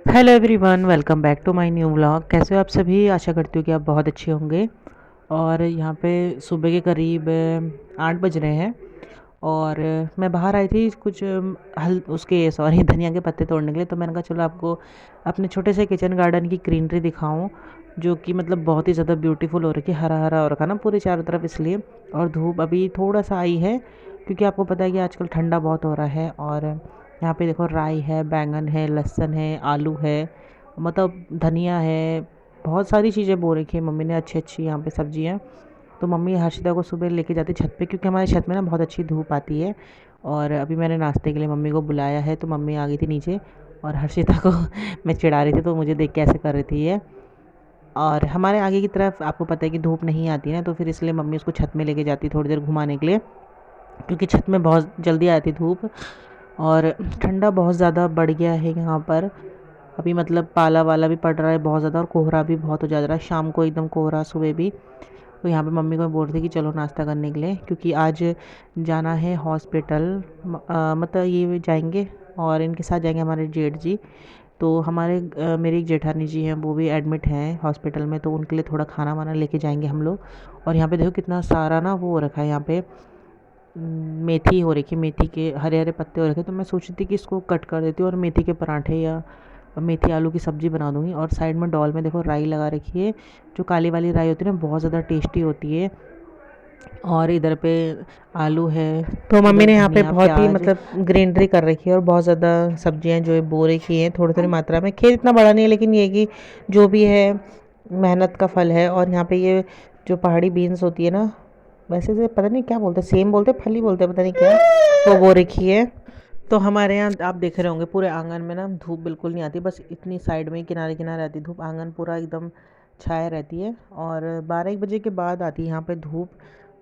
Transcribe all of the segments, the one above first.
Hello everyone, welcome back to my new vlog. कैसे हो आप सभी? आशा करती हूँ कि आप बहुत अच्छे होंगे। और यहाँ पे सुबह के करीब 8 बज रहे हैं। और मैं बाहर आई थी कुछ हल उसके सॉरी धनिया के पत्ते तोड़ने के लिए। तो मैंने कहा चलो आपको अपने छोटे से किचन गार्डन की ग्रीनरी दिखाऊं, जो कि मतलब बहुत ही ज़्यादा ब्यूटीफुल हो रखी है, हरा हरा हो रखा है ना पूरे चारों तरफ, इसलिए। और धूप अभी थोड़ा सा आई है, क्योंकि आपको पता है कि आजकल ठंडा बहुत हो रहा है। और यहाँ पे देखो, राई है, बैंगन है, लहसुन है, आलू है, मतलब धनिया है, बहुत सारी चीज़ें बो रखी है मम्मी ने, अच्छी अच्छी यहाँ पे सब्जियाँ। तो मम्मी हर्षिता को सुबह लेके जाती छत पे, क्योंकि हमारे छत में ना बहुत अच्छी धूप आती है। और अभी मैंने नाश्ते के लिए मम्मी को बुलाया है, तो मम्मी आ गई थी नीचे। और हर्षिता को मैं चिढ़ा रही थी, तो मुझे देख के ऐसे कर रही थी ये। और हमारे आगे की तरफ आपको पता है कि धूप नहीं आती ना, तो फिर इसलिए मम्मी उसको छत में लेके जाती थोड़ी देर घुमाने के लिए, क्योंकि छत में बहुत जल्दी आती धूप। और ठंडा बहुत ज़्यादा बढ़ गया है यहाँ पर। अभी मतलब पाला वाला भी पड़ रहा है बहुत ज़्यादा, और कोहरा भी बहुत हो जा रहा है, शाम को एकदम कोहरा, सुबह भी। तो यहाँ पे मम्मी को मैं बोल रही थी कि चलो नाश्ता करने के लिए, क्योंकि आज जाना है हॉस्पिटल। मतलब ये जाएंगे, और इनके साथ जाएंगे हमारे जेठ जी। तो हमारे मेरी एक जेठानी जी हैं, वो भी एडमिट हैं हॉस्पिटल में, तो उनके लिए थोड़ा खाना वाना लेके जाएंगे हम लोग। और यहाँ पे देखो कितना सारा ना वो हो रखा है यहाँ पे, मेथी हो रखी है, मेथी के हरे हरे पत्ते हो रखे, तो मैं सोच रही थी कि इसको कट कर देती हूँ और मेथी के पराठे या मेथी आलू की सब्ज़ी बना दूँगी। और साइड में डॉल में देखो राई लगा रखी है, जो काली वाली राई होती है ना, बहुत ज़्यादा टेस्टी होती है। और इधर पे आलू है, तो मम्मी इधर ने यहाँ पे धनिया बहुत ही प्याज। मतलब ग्रीनरी कर रखी है, और बहुत ज़्यादा सब्जियाँ जो है बो रखी हैं थोड़ी थोड़ी मात्रा में। खेत इतना बड़ा नहीं है, लेकिन ये कि जो भी है मेहनत का फल है। और यहाँ पे ये जो पहाड़ी बीन्स होती है ना, वैसे से पता नहीं क्या बोलते हैं, सेम बोलते हैं, फली बोलते हैं, पता नहीं क्या, वो बो रखी है। तो हमारे यहाँ आप देख रहे होंगे पूरे आंगन में ना धूप बिल्कुल नहीं आती, बस इतनी साइड में किनारे किनारे आती धूप, आंगन पूरा एकदम छाया रहती है। और 12-1 बजे के बाद आती है यहाँ पे धूप।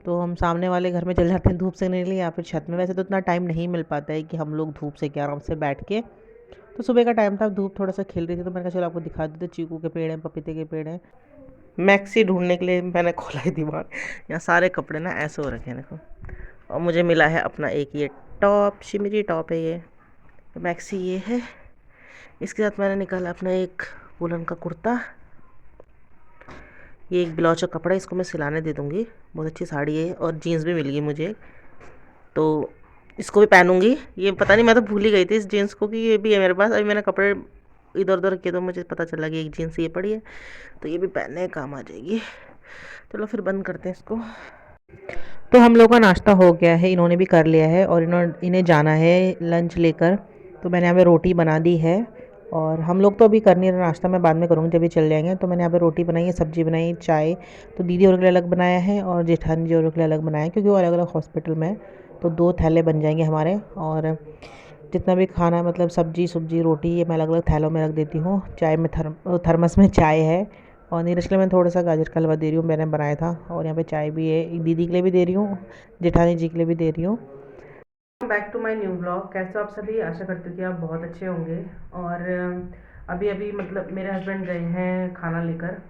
तो हम सामने वाले घर में चले जाते हैं धूप सेकने के लिए, या फिर छत में। वैसे तो इतना टाइम नहीं मिल पाता है कि हम लोग धूप से क्या आराम से बैठ के। तो सुबह का टाइम था, धूप थोड़ा सा खिल रही थी, तो मैंने कहा चलो आपको दिखा देते, चीकू के पेड़ हैं, पपीते के पेड़ हैं। मैक्सी ढूंढने के लिए मैंने खोला ही दीवार। यहाँ सारे कपड़े ना ऐसे हो रखे हैं देखो। और मुझे मिला है अपना एक ये टॉप, शिमरी टॉप है ये, मैक्सी ये है। इसके साथ मैंने निकाला अपना एक वुलन का कुर्ता। ये एक ब्लाउज का कपड़ा, इसको मैं सिलाने दे दूँगी, बहुत अच्छी साड़ी है। और जीन्स भी मिल गई मुझे, तो इसको भी पहनूंगी। ये पता नहीं, मैं तो भूल ही गई थी इस जीन्स को कि ये भी है मेरे पास। अभी मैंने कपड़े इधर उधर किए, तो मुझे पता चला कि एक जीन्स ये पड़ी है, तो ये भी पहनने का काम आ जाएगी। चलो फिर बंद करते हैं इसको। तो हम लोग का नाश्ता हो गया है, इन्होंने भी कर लिया है, और इन्हें जाना है लंच लेकर। तो मैंने यहाँ पे रोटी बना दी है। और हम लोग तो अभी कर नहीं रहे नाश्ता, मैं बाद में करूँगी जब ये चल जाएंगे। तो मैंने यहाँ पे रोटी बनाई है, सब्जी बनाई, चाय। तो दीदी और के लिए अलग बनाया है, और जेठानी जी और के लिए अलग बनाया है, क्योंकि वो अलग अलग हॉस्पिटल में है। तो 2 थैले बन जाएंगे हमारे। और जितना भी खाना मतलब सब्जी सब्जी रोटी, ये मैं अलग अलग थैलों में रख देती हूँ। चाय में थर्मस में चाय है। और नीरज के लिए मैं थोड़ा सा गाजर का हलवा दे रही हूँ, मैंने बनाया था। और यहाँ पे चाय भी है, एक दीदी के लिए भी दे रही हूँ, जेठानी जी के लिए भी दे रही हूँ। Back to my new blog. कैसे हो आप सभी? आशा करती हूँ कि आप बहुत अच्छे होंगे। और अभी अभी मतलब मेरे हस्बैंड गए हैं खाना लेकर।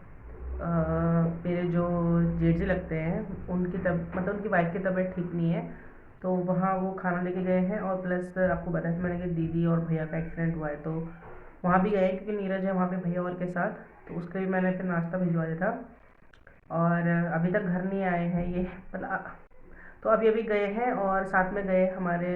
मेरे जो जेठ जी लगते हैं, उनकी मतलब उनकी वाइफ की तबीयत ठीक नहीं है, तो वहाँ वो खाना लेके गए हैं। और प्लस आपको बताया था मैंने कि दीदी और भैया का एक्सीडेंट हुआ है, तो वहाँ भी गए हैं, क्योंकि नीरज है वहाँ पे भैया और के साथ। तो उसके भी मैंने फिर नाश्ता भिजवा दिया था। और अभी तक घर नहीं आए हैं ये, मतलब। तो अभी अभी गए हैं, और साथ में गए हमारे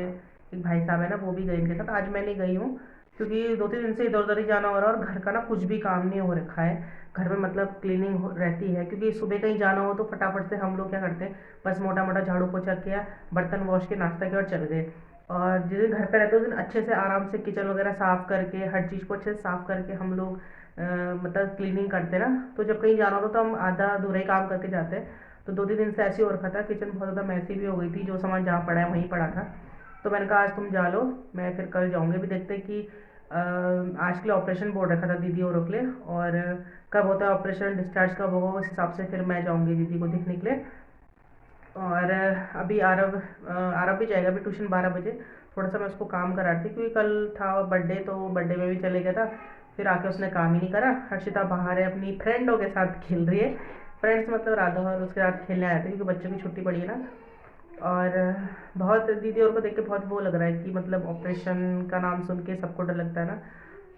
एक भाई साहब है ना, वो भी गए इनके साथ। आज मैं नहीं गई हूँ, क्योंकि 2-3 दिन से इधर उधर ही जाना हो रहा है, और घर का ना कुछ भी काम नहीं हो रखा है। घर में मतलब क्लीनिंग रहती है, क्योंकि सुबह कहीं जाना हो तो फटाफट से हम लोग क्या करते हैं, बस मोटा मोटा झाड़ू पोछा किया, बर्तन वॉश के, नाश्ता किया और चल गए। और जिस दिन घर पे रहते हैं उस दिन अच्छे से आराम से किचन वगैरह साफ़ करके, हर चीज़ को अच्छे से साफ़ करके हम लोग मतलब क्लीनिंग करते हैं ना। तो जब कहीं जाना होता तो हम आधा अधूरा ही काम करके जाते हैं। तो 2-3 दिन से ऐसे ही हो रखा था, किचन बहुत ज़्यादा मैसी भी हो गई थी, जो सामान जहाँ पड़ा है वहीं पड़ा था। तो मैंने कहा आज तुम जा लो, मैं फिर कल जाऊँगी। भी देखते हैं कि आज के लिए ऑपरेशन बोल रखा था दीदी और के लिए, और कब होता है ऑपरेशन, डिस्चार्ज कब होगा, उस हिसाब से फिर मैं जाऊँगी दीदी को देखने के लिए। और अभी आरव भी जाएगा अभी ट्यूशन 12 बजे। थोड़ा सा मैं उसको काम करा रही थी, क्योंकि कल था बर्थडे, तो बर्थडे में भी चले गया था। फिर आके उसने काम ही नहीं करा। हर्षिता बाहर है, अपनी फ्रेंडों के साथ खेल रही है। फ्रेंड्स मतलब राधा और उसके साथ खेलने आए थे, क्योंकि बच्चों की छुट्टी पड़ी है ना। और बहुत दीदी और को देख के बहुत वो लग रहा है कि मतलब ऑपरेशन का नाम सुन के सबको डर लगता है ना।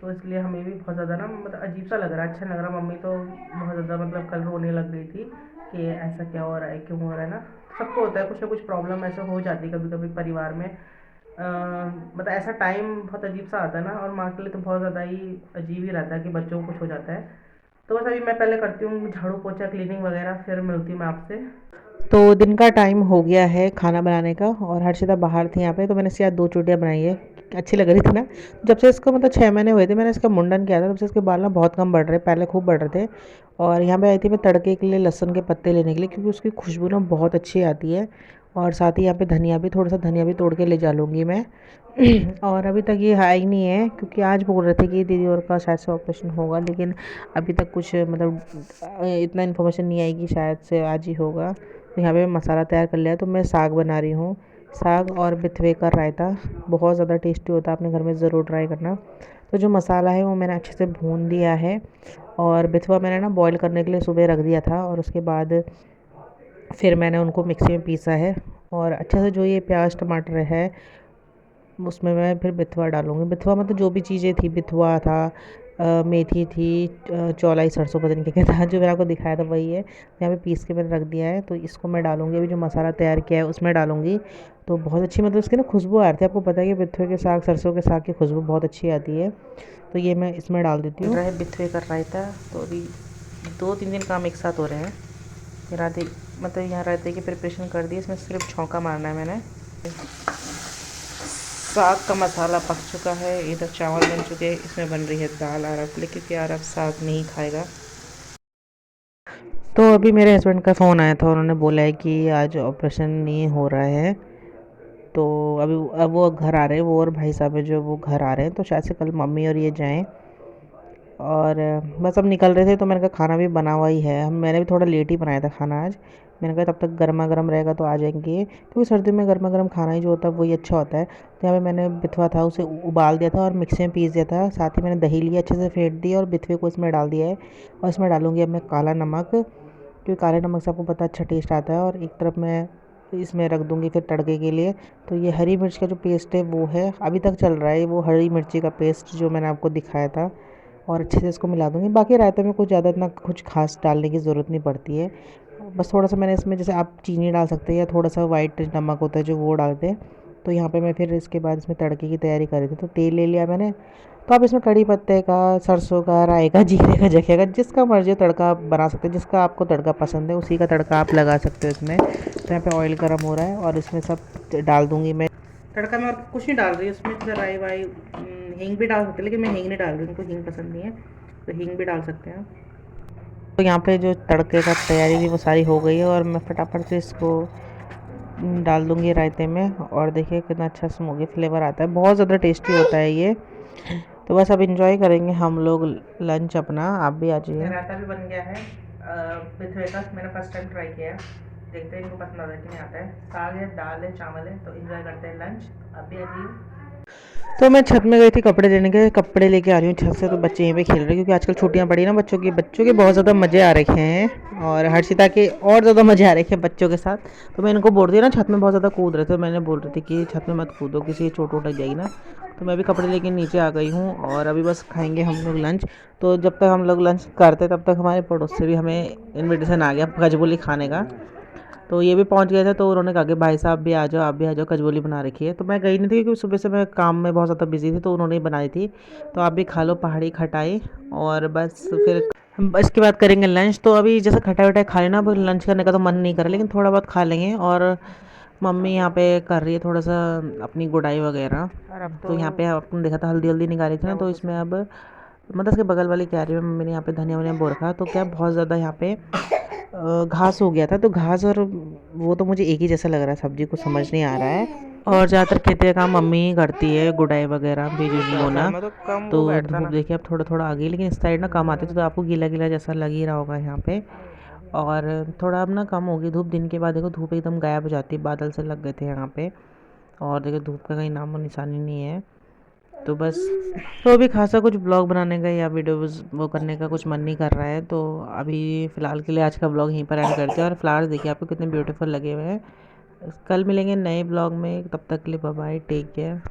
तो इसलिए हमें भी बहुत ज़्यादा ना मतलब अजीब सा लग रहा है, अच्छा नहीं लग रहा। मम्मी तो बहुत ज़्यादा मतलब कल रोने लग गई थी कि ऐसा क्या हो रहा है, क्यों हो रहा है ना। सबको होता है, कुछ ना कुछ प्रॉब्लम ऐसे हो जाती है कभी कभी परिवार में। मतलब ऐसा टाइम बहुत अजीब सा आता है ना, और माँ के लिए तो बहुत ज़्यादा ही अजीब ही रहता है कि बच्चों को कुछ हो जाता है। तो बस अभी मैं पहले करती हूँ झाड़ू पोछा क्लीनिंग वगैरह, फिर मिलती हूँ मैं आपसे। तो दिन का टाइम हो गया है खाना बनाने का, और हर्षिता बाहर थी यहाँ पे, तो मैंने इससे आज 2 चूड़ियाँ बनाई है। अच्छी लग रही थी ना। जब से इसको मतलब 6 महीने हुए थे, मैंने इसका मुंडन किया था, तब से इसके बाल ना बहुत कम बढ़ रहे, पहले खूब बढ़ रहे थे। और यहाँ पे आई थी मैं तड़के के लिए लहसुन के पत्ते लेने के लिए, क्योंकि उसकी खुशबू ना बहुत अच्छी आती है। और साथ ही यहाँ पे धनिया भी, थोड़ा सा धनिया भी तोड़ के ले जा लूँगी मैं। और अभी तक ये है ही नहीं है, क्योंकि आज बोल रहे थे कि दीदी और का शायद से ऑपरेशन होगा, लेकिन अभी तक कुछ मतलब इतना इन्फॉर्मेशन नहीं आई कि शायद से आज ही होगा। तो यहाँ पे मैं मसाला तैयार कर लिया, तो मैं साग बना रही हूँ। साग और बिथवे का रायता बहुत ज़्यादा टेस्टी होता है, अपने घर में ज़रूर ट्राई करना। तो जो मसाला है वो मैंने अच्छे से भून दिया है, और बिथवा मैंने ना बॉईल करने के लिए सुबह रख दिया था, और उसके बाद फिर मैंने उनको मिक्सी में पीसा है। और अच्छे से जो ये प्याज टमाटर है उसमें मैं फिर बिथवा डालूँगी। बिथवा मतलब जो भी चीज़ें थी, बिथवा था, मेथी थी, चौलाई सरसों पता नहीं क्या क्या था, जो मैंने आपको दिखाया था वही है। यहाँ पे पीस के मैंने रख दिया है, तो इसको मैं डालूँगी। अभी जो मसाला तैयार किया है उसमें डालूँगी। तो बहुत अच्छी मतलब उसकी ना खुशबू आ रही थी। आपको पता है कि बिथवे के साग, सरसों के साग की खुशबू बहुत अच्छी आती है। तो ये मैं इसमें डाल देती हूँ। रहे बिथवे कर रायता, तो अभी 2-3 दिन काम एक साथ हो रहे हैं। रायते मतलब यहाँ रायते की प्रिपरेशन कर दी, इसमें सिर्फ छौंका मारना है मैंने। साग का मसाला पक चुका है, इधर चावल बन चुके हैं, इसमें बन रही है दाल आरब के लिए, क्योंकि आरब साग नहीं खाएगा। तो अभी मेरे हस्बैंड का फ़ोन आया था, उन्होंने बोला है कि आज ऑपरेशन नहीं हो रहा है। तो अभी अब वो घर आ रहे हैं, वो और भाई साहब है जो वो घर आ रहे हैं, तो शायद से कल मम्मी और ये जाएं। और बस अब निकल रहे थे, तो मैंने कहा खाना भी बना हुआ ही है। हम मैंने भी थोड़ा लेट ही बनाया था खाना आज। मैंने कहा तब तक गर्मा गर्म रहेगा तो आ जाएंगे, क्योंकि सर्दी में गर्मा गर्म खाना ही जो होता है वही अच्छा होता है। तो यहाँ पे मैंने बिथवा था उसे उबाल दिया था और मिक्सी में पीस दिया था। साथ ही मैंने दही लिया, अच्छे से फेंट दिया, और बिथवे को इसमें डाल दिया है। और इसमें डालूंगी अब मैं काला नमक, क्योंकि काले नमक से आपको पता अच्छा टेस्ट आता है। और एक तरफ मैं इसमें रख दूंगी फिर तड़के के लिए। तो ये हरी मिर्च का जो पेस्ट है वो है, अभी तक चल रहा है वो हरी मिर्ची का पेस्ट जो मैंने आपको दिखाया था। और अच्छे से इसको मिला दूँगी। बाकी रायते में कुछ ज़्यादा इतना कुछ खास डालने की ज़रूरत नहीं पड़ती है। बस थोड़ा सा मैंने इसमें, जैसे आप चीनी डाल सकते हैं या थोड़ा सा वाइट नमक होता है जो वो डालते हैं। तो यहाँ पे मैं फिर इसके बाद इसमें तड़के की तैयारी कर रही थी, तो तेल ले लिया मैंने। तो आप इसमें कड़ी पत्ते का, सरसों का, राई का, जीरे का, जखे का, जिसका मर्जी हो तड़का आप बना सकते हैं। जिसका आपको तड़का पसंद है उसी का तड़का आप लगा सकते हो इसमें। तो यहाँ पे ऑयल गर्म हो रहा है और इसमें सब डाल दूँगी मैं। तड़का में और कुछ नहीं डाल रही उसमें, जैसे राई वाई, हींग भी डाल सकते हैं, लेकिन मैं हींग नहीं डाल रही, उनको हींग पसंद नहीं है। तो हींग भी डाल सकते हैं। तो यहाँ पे जो तड़के का तैयारी थी वो सारी हो गई है, और मैं फटाफट से इसको डाल दूँगी रायते में। और देखिए कितना अच्छा स्मोकी फ्लेवर आता है, बहुत ज़्यादा टेस्टी होता है ये। तो बस अब इंजॉय करेंगे हम लोग लंच अपना, आप भी आ जाइए। रायता भी बन गया है बिथवे का, मैंने फर्स्ट टाइम ट्राई किया है। देखते हैं इनको पसंद आता है कि नहीं आता है। साग है, दाल है, चावल है, तो इंजॉय करते हैं लंच। आप भी आ जाइए। तो मैं छत में गई थी कपड़े लेने के, कपड़े लेके आ रही हूँ छत से। तो बच्चे यहीं पे खेल रहे हैं, क्योंकि आजकल छुट्टियां पड़ी ना बच्चों के बहुत ज़्यादा मज़े आ रखे हैं। और हर्षिता के और ज़्यादा मज़े आ रखे हैं बच्चों के साथ। तो मैं इनको बोल रही हूँ ना, छत में बहुत ज़्यादा कूद रहे थे, मैंने बोल रही थी कि छत में मत कूदो, किसी की चोट वोट लग जाएगी ना। तो मैं भी कपड़े लेके नीचे आ गई हूँ, और अभी बस खाएंगे हम लोग लंच। तो जब तक हम लोग लंच करते तब तक हमारे पड़ोस से भी हमें इन्विटेशन आ गया गजबोली खाने का। तो ये भी पहुंच गए थे, तो उन्होंने कहा कि भाई साहब भी आ जाओ, आप भी आ जाओ, कचौली बना रखी है। तो मैं गई नहीं थी, क्योंकि सुबह से मैं काम में बहुत ज़्यादा बिजी थी, तो उन्होंने ही बनाई थी। तो आप भी खा लो पहाड़ी खटाई। और बस फिर इसके बाद करेंगे लंच। तो अभी जैसे खटाई वटाई खा लेना, अब लंच करने का तो मन नहीं कर रहा, लेकिन थोड़ा बहुत खा लेंगे। और मम्मी यहाँ पे कर रही है थोड़ा सा अपनी गुड़ाई वगैरह। तो यहाँ पे आपने देखा था हल्दी हल्दी निकाली थी ना, तो इसमें अब मतलब इसके बगल वाली क्यारी में मम्मी ने यहाँ पे धनिया वनिया बो रखा। तो क्या बहुत ज़्यादा यहाँ पे घास हो गया था, तो घास और वो तो मुझे एक ही जैसा लग रहा है, सब्जी को समझ नहीं आ रहा है। और ज़्यादातर खेती का काम मम्मी ही करती है, गुड़ाई वगैरह, बीज उज बोना। तो धूप देखिए अब थोड़ा थोड़ा आ गई, लेकिन इस साइड ना कम आती है, तो आपको गीला गीला जैसा लग ही रहा होगा यहाँ पे। और थोड़ा अब ना कम होगी धूप, दिन के बाद देखो धूप एकदम गायब हो जाती है, बादल से लग गए थे यहाँ पे। और देखो धूप का कहीं नामो निशानी नहीं है। तो बस, तो अभी खासा कुछ ब्लॉग बनाने का या वीडियोज़ वो करने का कुछ मन नहीं कर रहा है। तो अभी फ़िलहाल के लिए आज का ब्लॉग यहीं पर एंड करते हैं। और फ्लावर्स देखिए आपको कितने ब्यूटीफुल लगे हुए हैं। कल मिलेंगे नए ब्लॉग में, तब तक के लिए बाय बाय, टेक केयर।